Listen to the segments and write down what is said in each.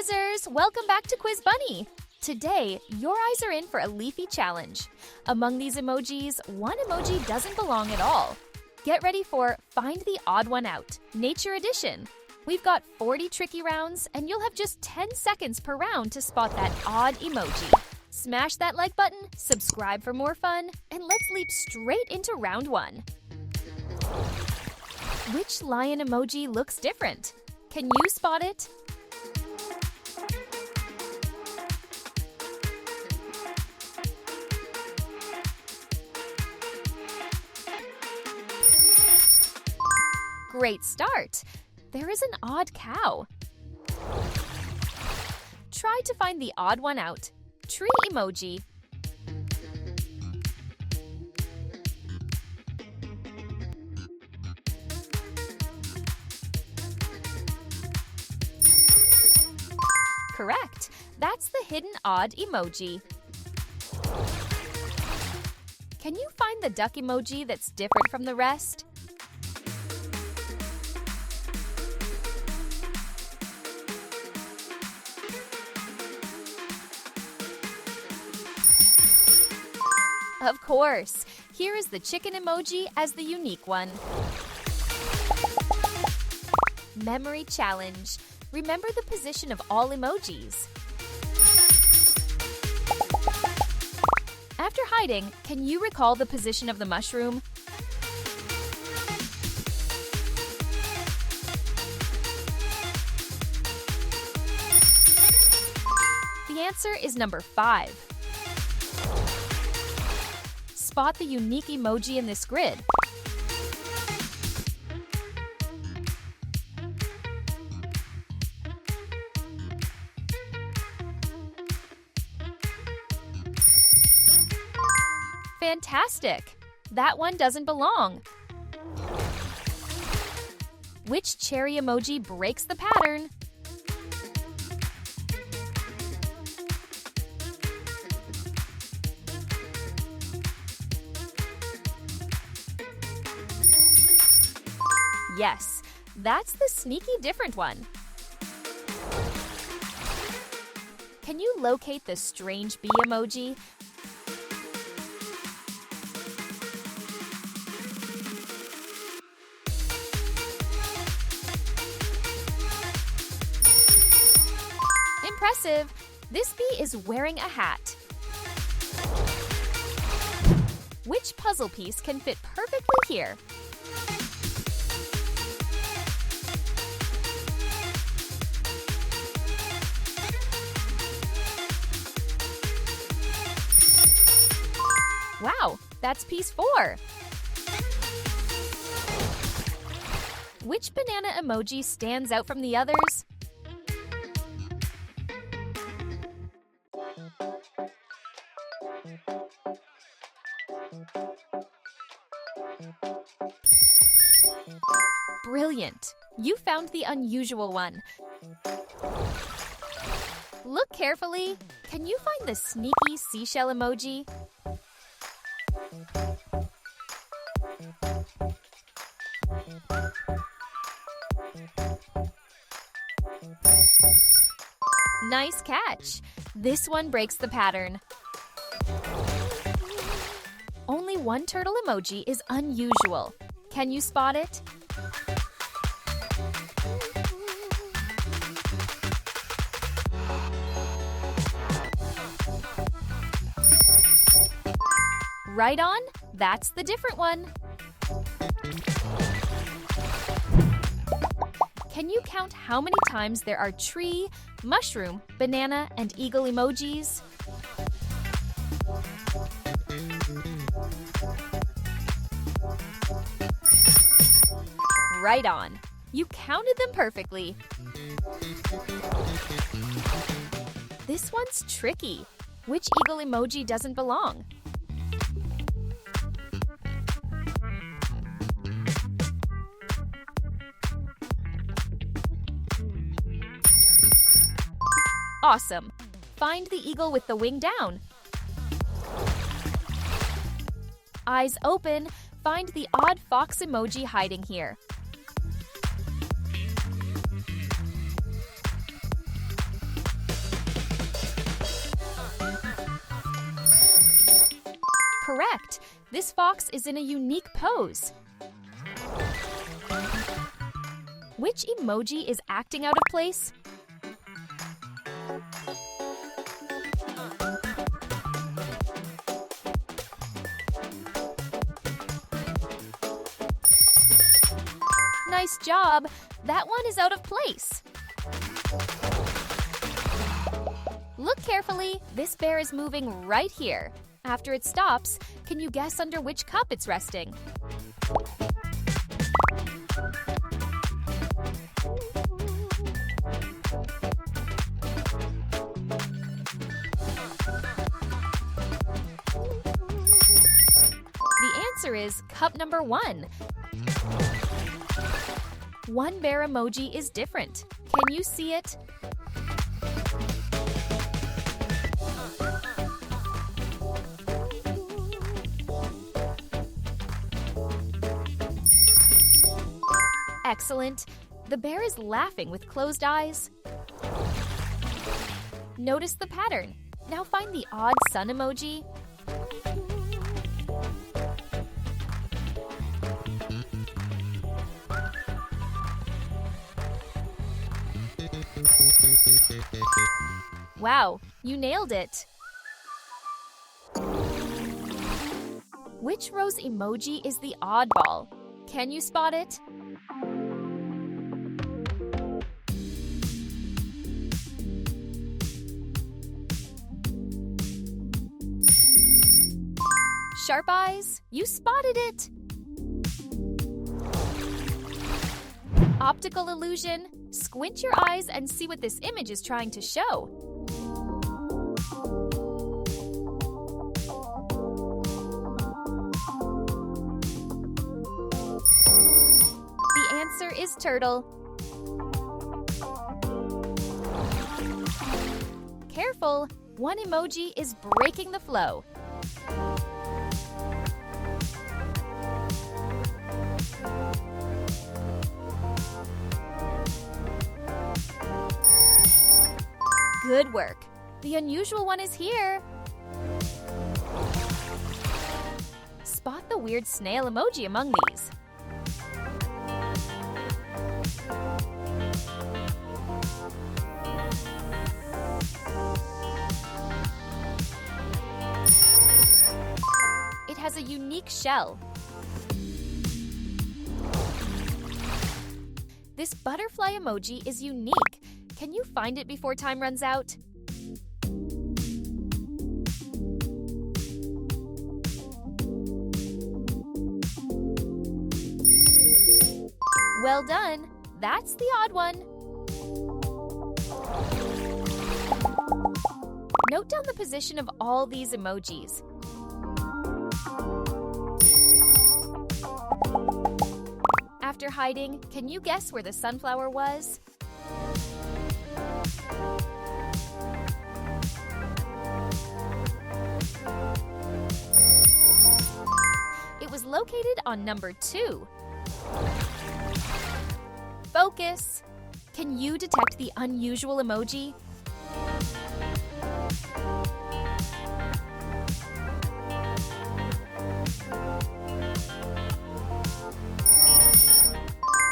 Quizzers! Welcome back to Quiz Bunny! Today, your eyes are in for a leafy challenge. Among these emojis, one emoji doesn't belong at all. Get ready for Find the Odd One Out, Nature Edition. We've got 40 tricky rounds, and you'll have just 10 seconds per round to spot that odd emoji. Smash that like button, subscribe for more fun, and let's leap straight into round one. Which lion emoji looks different? Can you spot it? Great start! There is an odd cow. Try to find the odd one out. Tree emoji. Correct! That's the hidden odd emoji. Can you find the duck emoji that's different from the rest? Of course! Here is the chicken emoji as the unique one. Memory challenge. Remember the position of all emojis. After hiding, can you recall the position of the mushroom? The answer is number 5. Spot the unique emoji in this grid. Fantastic! That one doesn't belong. Which cherry emoji breaks the pattern? Yes, that's the sneaky different one. Can you locate the strange bee emoji? Impressive! This bee is wearing a hat. Which puzzle piece can fit perfectly here? Wow, that's piece 4. Which banana emoji stands out from the others? Brilliant! You found the unusual one. Look carefully. Can you find the sneaky seashell emoji? Nice catch! This one breaks the pattern. Only one turtle emoji is unusual. Can you spot it? Right on, that's the different one. Can you count how many times there are tree, mushroom, banana, and eagle emojis? Right on. You counted them perfectly. This one's tricky. Which eagle emoji doesn't belong? Awesome! Find the eagle with the wing down. Eyes open, find the odd fox emoji hiding here. Correct! This fox is in a unique pose. Which emoji is acting out of place? Nice job! That one is out of place. Look carefully. This bear is moving right here. After it stops, can you guess under which cup it's resting? The answer is cup number 1. One bear emoji is different. Can you see it? Excellent. The bear is laughing with closed eyes. Notice the pattern. Now find the odd sun emoji. Wow, you nailed it! Which rose emoji is the oddball? Can you spot it? Sharp eyes, you spotted it! Optical illusion, squint your eyes and see what this image is trying to show. The answer is turtle. Careful, one emoji is breaking the flow. Good work. The unusual one is here. Spot the weird snail emoji among these. It has a unique shell. This butterfly emoji is unique. Can you find it before time runs out? Well done! That's the odd one. Note down the position of all these emojis. After hiding, can you guess where the sunflower was? It was located on number 2. Focus! Can you detect the unusual emoji?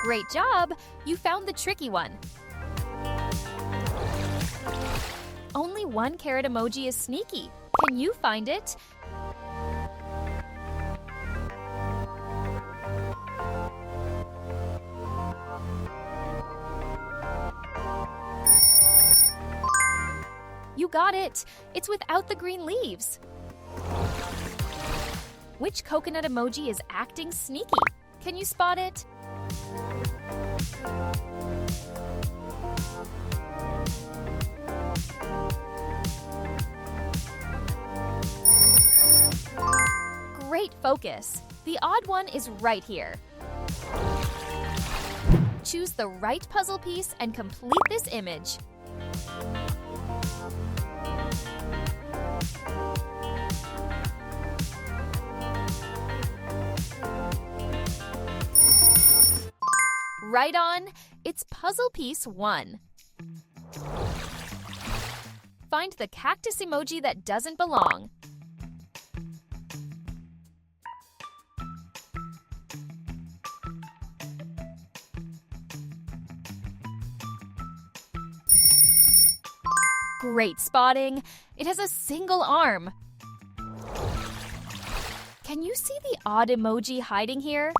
Great job! You found the tricky one. Only one carrot emoji is sneaky. Can you find it? You got it! It's without the green leaves. Which coconut emoji is acting sneaky? Can you spot it? Great focus! The odd one is right here. Choose the right puzzle piece and complete this image. Right on! It's puzzle piece 1. Find the cactus emoji that doesn't belong. Great spotting! It has a single arm. Can you see the odd emoji hiding here?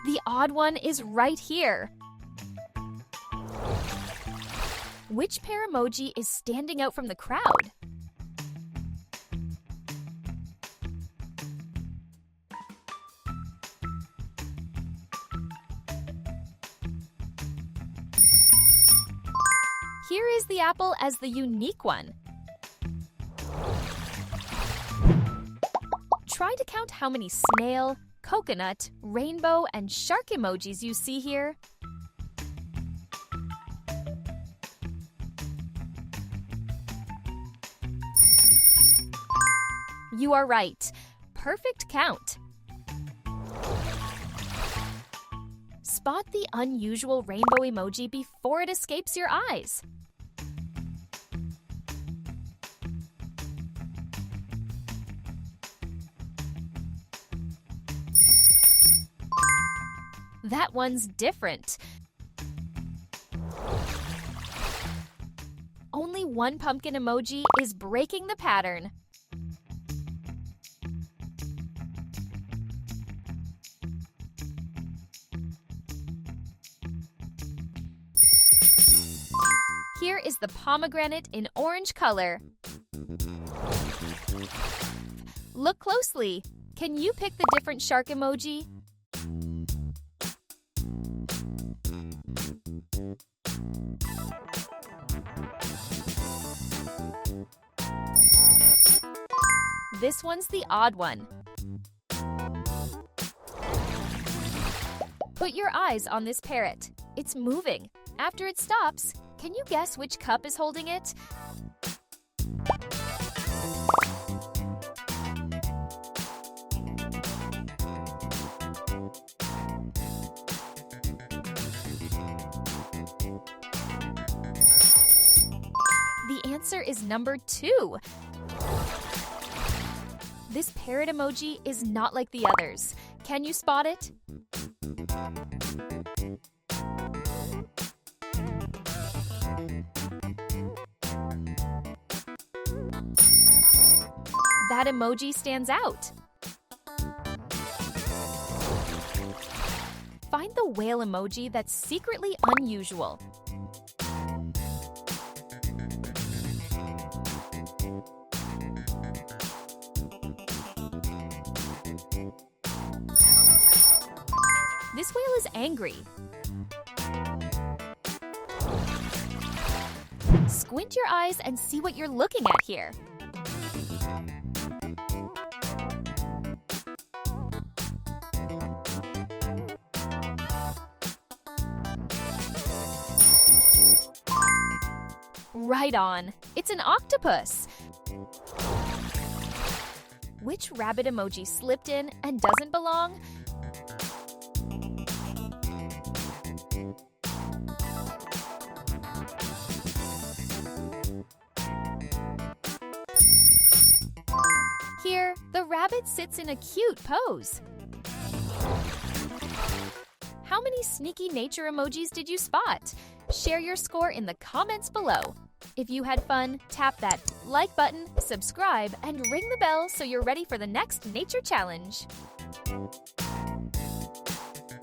The odd one is right here. Which pair emoji is standing out from the crowd? Here is the apple as the unique one. Try to count how many snail, coconut, rainbow, and shark emojis you see here. You are right. Perfect count. Spot the unusual rainbow emoji before it escapes your eyes. That one's different. Only one pumpkin emoji is breaking the pattern. Here is the pomegranate in orange color. Look closely. Can you pick the different shark emoji? This one's the odd one. Put your eyes on this parrot. It's moving. After it stops, can you guess which cup is holding it? The answer is number 2. This parrot emoji is not like the others. Can you spot it? That emoji stands out. Find the whale emoji that's secretly unusual. This whale is angry. Squint your eyes and see what you're looking at here. Right on. It's an octopus. Which rabbit emoji slipped in and doesn't belong? Here, the rabbit sits in a cute pose. How many sneaky nature emojis did you spot? Share your score in the comments below. If you had fun, tap that like button, subscribe, and ring the bell so you're ready for the next nature challenge.